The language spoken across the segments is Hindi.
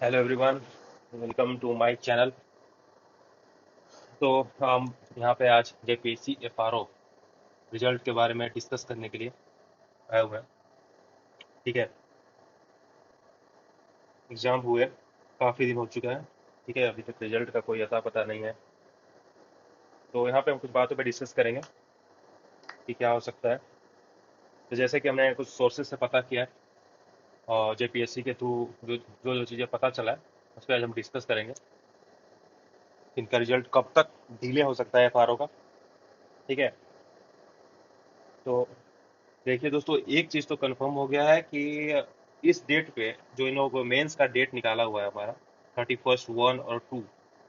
Hello everyone, welcome to my channel. तो हम यहाँ पे आज जेपीएससी एफआरओ रिजल्ट के बारे में डिस्कस करने के लिए आए हुए हैं। ठीक है, एग्जाम हुए काफ़ी दिन हो चुका है। ठीक है, अभी तक रिजल्ट का कोई अता पता नहीं है। तो यहाँ पे हम कुछ बातों पे डिस्कस करेंगे कि क्या हो सकता है। तो जैसे कि हमने कुछ सोर्सेज से पता किया है और जेपीएससी के थ्रू जो जो जो चीज़ें पता चला है उस पर आज हम डिस्कस करेंगे। इनका रिजल्ट कब तक डिले हो सकता है एफआरओ का। ठीक है, तो देखिए दोस्तों, एक चीज तो कंफर्म हो गया है कि इस डेट पे जो इन लोगों को मेंस का डेट निकाला हुआ है हमारा 31, 1 और 2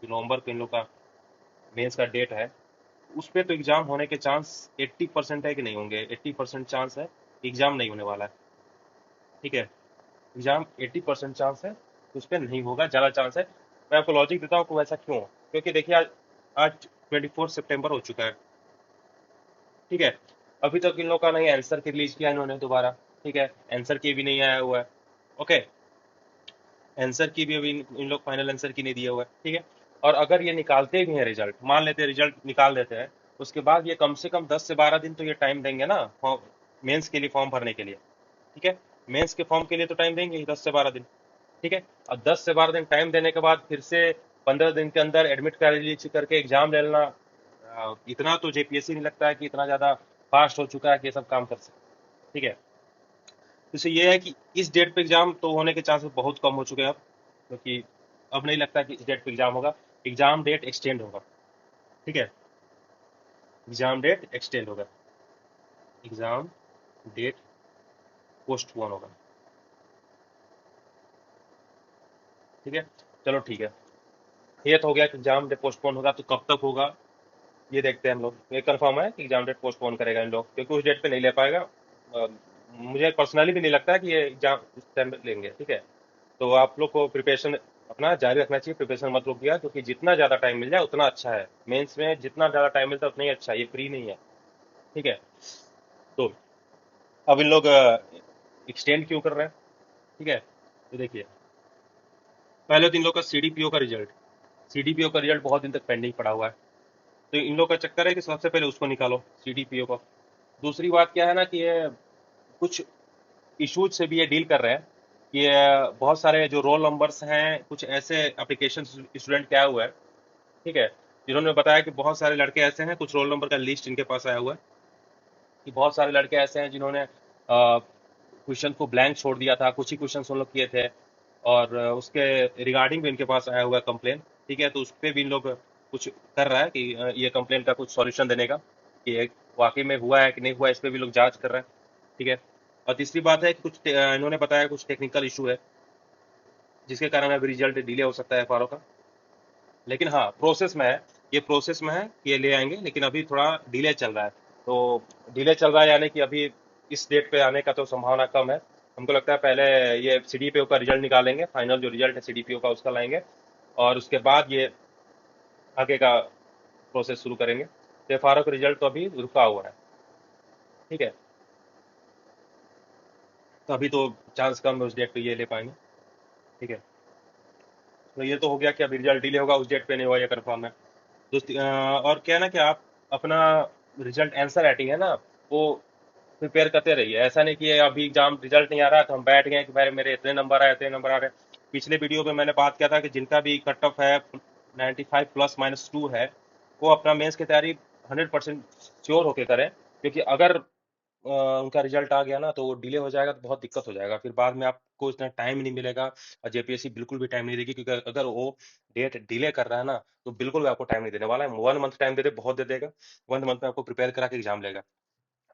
जो नवंबर को इन लोग का मेंस का डेट है, उस पे तो एग्जाम होने के चांस 80% है कि नहीं होंगे। 80% चांस है कि एग्जाम नहीं होने वाला है। ठीक है, एग्जाम 80% चांस है कि उस पर नहीं होगा, ज़्यादा चांस है। मैं आपको लॉजिक देता हूँ कि वैसा क्यों। क्योंकि देखिए आज आज 24 सितंबर हो चुका है। ठीक है, अभी तक इन लोग का नहीं आंसर की रिलीज किया इन्होंने दोबारा। ठीक है, आंसर की भी नहीं आया हुआ है। ओके, आंसर की भी अभी इन लोग फाइनल आंसर की नहीं दिया हुआ है। ठीक है, और अगर ये निकालते भी हैं रिजल्ट, मान लेते हैं रिजल्ट निकाल देते हैं, उसके बाद ये कम से कम 10 से 12 दिन तो ये टाइम देंगे ना मेंस के लिए फॉर्म भरने के लिए। ठीक है, मेंस के फॉर्म के लिए तो टाइम देंगे ही 10 से 12 दिन। ठीक है, अब 10 से 12 दिन टाइम देने के बाद फिर से 15 दिन के अंदर एडमिट कार्ड रिलीज करके एग्जाम ले लेना, इतना तो जेपीएससी नहीं लगता है कि इतना ज्यादा फास्ट हो चुका है कि ये सब काम कर सके। ठीक है, तो इससे ये है कि इस डेट पे एग्जाम तो होने के चांसेस बहुत कम हो चुके हैं अब, क्योंकि अब नहीं लगता कि इस डेट पे एग्जाम होगा। एग्जाम डेट एक्सटेंड होगा। ठीक है, एग्जाम डेट एक्सटेंड होगा, एग्जाम डेट पोस्टपोन होगा। ठीक है, चलो ठीक है, ये तो हो गया कि एग्जाम डेट पोस्टपोन होगा। तो कब तक होगा ये देखते हैं हम लोग। ये कंफर्म है कि एग्जाम डेट पोस्टपोन करेगा इन लोग, क्योंकि उस डेट पे नहीं ले पाएगा। मुझे पर्सनली भी नहीं लगता है कि ये एग्जाम उस टाइम पे लेंगे। ठीक है, तो आप लोग को प्रिपरेशन अपना जारी रखना चाहिए, प्रिपरेशन मत रोकिएगा, क्योंकि जितना ज़्यादा टाइम मिल जाए उतना अच्छा है। मेंस में जितना ज़्यादा टाइम मिलता है उतना ही अच्छा है, ये फ्री नहीं है। ठीक है, तो अब इन लोग एक्सटेंड क्यों कर रहे हैं। ठीक है, तो देखिए, पहले तो इन लोग का सीडीपीओ का रिजल्ट, सीडीपीओ का रिजल्ट बहुत दिन तक पेंडिंग पड़ा हुआ है। तो इन लोग का चक्कर है कि सबसे पहले उसको निकालो, सीडीपीओ को। दूसरी बात क्या है ना कि ये कुछ इश्यूज से भी ये डील कर रहे हैं कि ये बहुत सारे जो रोल नंबर्स हैं, कुछ ऐसे एप्लीकेशन स्टूडेंट क्या हुआ है। ठीक है, जिन्होंने बताया कि बहुत सारे लड़के ऐसे हैं, कुछ रोल नंबर का लिस्ट इनके पास आया हुआ है कि बहुत सारे लड़के ऐसे हैं जिन्होंने क्वेश्चन को ब्लैंक छोड़ दिया था, कुछ ही क्वेश्चन उन लोग किए थे, और उसके रिगार्डिंग भी इनके पास आया हुआ है कंप्लेन। ठीक है, तो उस पर भी इन लोग कुछ कर रहा है कि ये कंप्लेन का कुछ सॉल्यूशन देने का, कि ये वाकई में हुआ है कि नहीं हुआ, इस पर भी लोग जांच कर रहे हैं। ठीक है, और तीसरी बात है कि कुछ इन्होंने बताया कुछ टेक्निकल इशू है जिसके कारण अभी रिजल्ट डिले हो सकता है एफआरओ का। लेकिन हाँ, प्रोसेस में है, ये प्रोसेस में है कि ये ले आएंगे, लेकिन अभी थोड़ा डिले चल रहा है। तो डिले चल रहा है यानी कि अभी इस डेट पे आने का तो संभावना कम है। हमको लगता है पहले ये सीडीपीओ का रिजल्ट निकालेंगे, फाइनल जो रिजल्ट है सीडीपीओ का उसका लाएंगे, और उसके बाद ये आगे का प्रोसेस शुरू करेंगे। तो एफआरओ का रिजल्ट तो अभी रुका हुआ है। ठीक है, तो अभी तो चांस कम है उस डेट पे ये ले पाएंगे। ठीक है, तो ये तो हो गया कि अभी रिजल्ट डिले होगा, उस डेट पे नहीं हुआ, ये कंफर्म है। और क्या है ना कि आप अपना रिजल्ट आंसर राइटिंग है ना, वो प्रिपेयर करते रहिए। ऐसा नहीं कि अभी एग्जाम रिजल्ट नहीं आ रहा तो हम बैठ गए कि भाई मेरे इतने नंबर आए, इतने नंबर आ रहे हैं। पिछले वीडियो में मैंने बात किया था कि जिनका भी कट ऑफ है 95 ± 2 है, वो अपना मेंस की तैयारी 100% श्योर होके करें। क्योंकि अगर उनका रिजल्ट आ गया ना तो वो डिले हो जाएगा तो बहुत दिक्कत हो जाएगा, फिर बाद में आपको इतना टाइम नहीं मिलेगा। और जेपीएससी बिल्कुल भी टाइम नहीं देगी, क्योंकि अगर वो डेट डिले कर रहा है ना तो बिल्कुल भी आपको टाइम नहीं देने वाला है। 1 मंथ टाइम दे दे बहुत दे देगा, 1 मंथ में आपको प्रिपेयर करा के एग्जाम लेगा।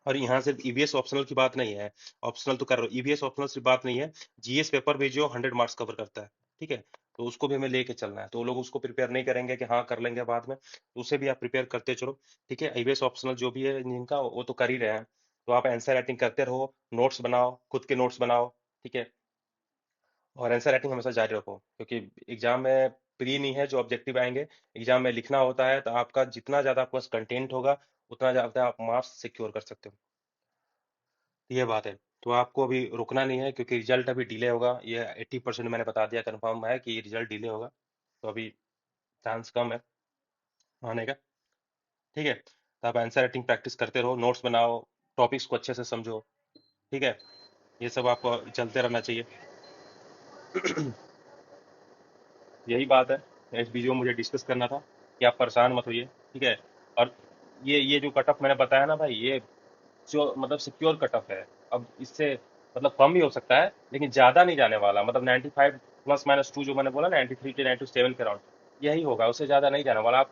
और यहाँ सिर्फ ईवीएस ऑप्शनल की बात नहीं है, ऑप्शनल तो कर रहा हूँ, ईवीएस ऑप्शनल की बात नहीं है, जीएस पेपर भी जो 100 मार्क्स कवर करता है। ठीक है, तो उसको भी हमें लेके चलना है। तो वो लोग उसको प्रिपेयर नहीं करेंगे कि हाँ कर लेंगे बाद में, तो उसे भी आप प्रिपेयर करते चलो। ठीक है, ईवीएस ऑप्शनल जो भी है जिनका, वो तो कर ही रहे हैं। तो आप आंसर राइटिंग करते रहो, नोट्स बनाओ, खुद के नोट्स बनाओ। ठीक है, और आंसर राइटिंग हमेशा जारी रखो, क्योंकि एग्जाम में प्री नहीं है, जो ऑब्जेक्टिव आएंगे एग्जाम में लिखना होता है, तो आपका जितना ज्यादा आपके पास कंटेंट होगा उतना ज्यादा आप मार्क्स सिक्योर कर सकते हो। ये बात है। तो आपको अभी रुकना नहीं है, क्योंकि रिजल्ट अभी डिले होगा। ये 80% मैंने बता दिया, कंफर्म है कि रिजल्ट डिले होगा। तो अभी चांस कम है आने का। ठीक है, तो आप आंसर राइटिंग प्रैक्टिस करते रहो, नोट्स बनाओ, टॉपिक्स को अच्छे से समझो। ठीक है, ये सब आपको चलते रहना चाहिए। यही बात है इस वीडियो में मुझे डिस्कस करना था कि आप परेशान मत होइए। ठीक है, और ये जो कट ऑफ मैंने बताया ना भाई, ये जो मतलब सिक्योर कट ऑफ है। अब इससे मतलब कम भी हो सकता है, लेकिन ज्यादा नहीं जाने वाला। मतलब 95 +- 2 जो मैंने बोला, 93 से 97 के अराउंड यही होगा, उससे ज्यादा नहीं जाने वाला। आप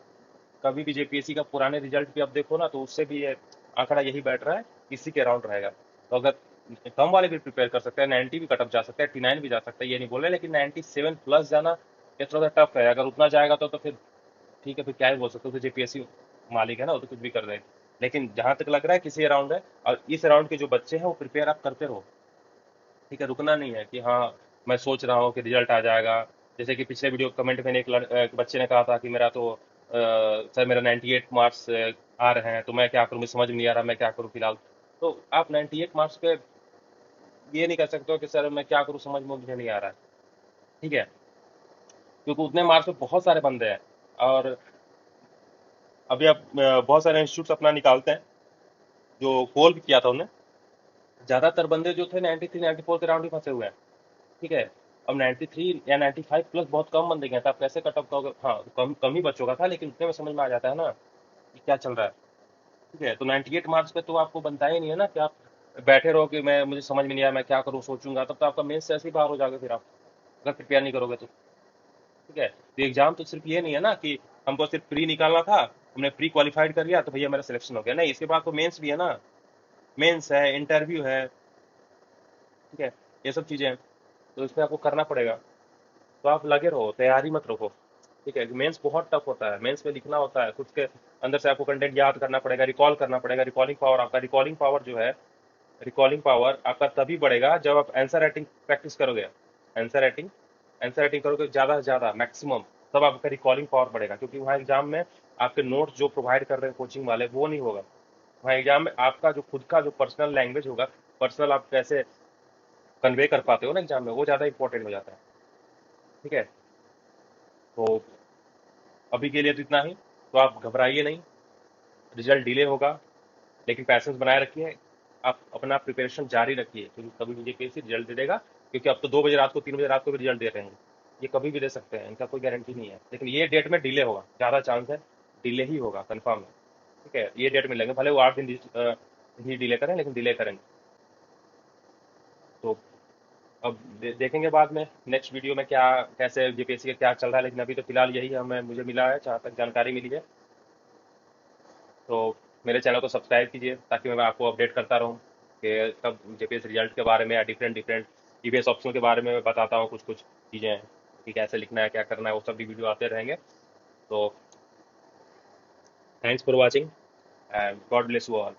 कभी भी जेपीएससी का पुराने रिजल्ट भी आप देखो ना, तो उससे भी ये आंकड़ा यही बैठ रहा है, इसी के अराउंड रहेगा। तो अगर कम वाले भी प्रिपेयर कर सकते हैं, 90 भी कट ऑफ जा सकता है, 89 भी जा सकता है, ये नहीं बोल रहे, लेकिन 97 प्लस जाना ये थोड़ा सा टफ है। अगर उतना जाएगा तो फिर ठीक है, फिर क्या ही बोल सकते हो, तो जेपीएससी मालिक है ना, वो तो कुछ भी कर देगा। लेकिन जहां तक लग रहा है किसी अराउंड है, और इस अराउंड के जो बच्चे हैं वो प्रिपेयर आप करते रहो। ठीक है, रुकना नहीं है कि हाँ मैं सोच रहा हूँ कि रिजल्ट आ जाएगा। जैसे कि पिछले वीडियो कमेंट में एक बच्चे ने कहा था कि मेरा तो सर मेरा 98 मार्क्स आ रहे हैं, तो मैं क्या करूँ, मुझे समझ में नहीं आ रहा, मैं क्या करूँ फिलहाल। तो आप 98 मार्क्स पे ये नहीं कर सकते हो कि सर मैं क्या करूँ, समझ में मुझे नहीं आ रहा है। ठीक है, क्योंकि उतने मार्क्स पे बहुत सारे बंदे हैं। और अभी आप बहुत सारे इंस्टीट्यूट अपना निकालते हैं, जो पोल भी किया था उन्होंने, ज्यादातर बंदे जो थे 93 94 के राउंड ही फंसे हुए हैं। ठीक है, अब 93 या 95 प्लस बहुत कम बंदे गए थे, आप कैसे कट ऑफ करोगे। हाँ, कम कम ही बच्चों का था, लेकिन उतने में समझ में आ जाता है ना कि क्या चल रहा है। ठीक है, तो 98 मार्क्स पे तो आपको बनता ही नहीं है ना कि आप बैठे रहो कि मैं मुझे समझ में नहीं आया, मैं क्या करूँ, सोचूंगा। तब तो आपका मेंस से ऐसे ही बाहर हो जाओगे फिर आप, अगर प्रिपेयर नहीं करोगे तो। ठीक है, तो एग्जाम तो सिर्फ ये नहीं है ना कि हमको सिर्फ प्री निकालना था, हमने प्री क्वालिफाइड कर लिया तो भैया मेरा सिलेक्शन हो गया। नहीं, इसके बाद तो मेंस भी है ना, मेंस है, इंटरव्यू है। ठीक है, ये सब चीजें हैं, तो इसमें आपको करना पड़ेगा। तो आप लगे रहो, तैयारी मत रखो। ठीक है, मेंस बहुत टफ होता है, मेंस में लिखना होता है, खुद के अंदर से आपको कंटेंट याद करना पड़ेगा, रिकॉल करना पड़ेगा। रिकॉलिंग पावर आपका, रिकॉलिंग पावर जो है, रिकॉलिंग पावर आपका तभी बढ़ेगा जब आप आंसर राइटिंग प्रैक्टिस करोगे। आंसर राइटिंग आंसर राइटिंग करोगे ज्यादा से ज्यादा मैक्सिमम, तब आपका रिकॉलिंग पावर बढ़ेगा। क्योंकि वहाँ एग्जाम में आपके नोट्स जो प्रोवाइड कर रहे हैं कोचिंग वाले, वो नहीं होगा। वहाँ एग्जाम में आपका जो खुद का जो पर्सनल लैंग्वेज होगा, पर्सनल आप कैसे कन्वे कर पाते हो ना एग्जाम में, वो ज्यादा इंपॉर्टेंट हो जाता है। ठीक है, तो अभी के लिए तो इतना ही। तो आप घबराइए नहीं, रिजल्ट डिले होगा, लेकिन पैसेंस बनाए रखिए। आप अपना प्रिपरेशन जारी रखिए, क्योंकि कभी भी जेपीएससी रिजल्ट दे देगा। क्योंकि अब तो 2 बजे रात को, 3 बजे रात को भी रिजल्ट दे रहे हैं, ये कभी भी दे सकते हैं, इनका कोई गारंटी नहीं है। लेकिन ये डेट में डिले होगा, ज्यादा चांस है डिले ही होगा, कंफर्म है। ठीक है, ये डेट मिलेंगे, भले वो 8 दिन ही डिले करें, लेकिन डिले करेंगे। तो अब देखेंगे बाद में नेक्स्ट वीडियो में क्या, कैसे जेपीएससी का क्या चल रहा है। लेकिन अभी तो फिलहाल यही हमें मुझे मिला है, जहाँ तक जानकारी मिली है। तो मेरे चैनल को सब्सक्राइब कीजिए, ताकि मैं आपको अपडेट करता रहूँ कि कब जेपीएस रिजल्ट के बारे में या डिफरेंट डिफरेंट ईवीएस ऑप्शन के बारे में मैं बताता हूँ कुछ कुछ चीज़ें, कि कैसे लिखना है, क्या करना है, वो सब भी वीडियो आते रहेंगे। तो thanks for watching and God bless you all.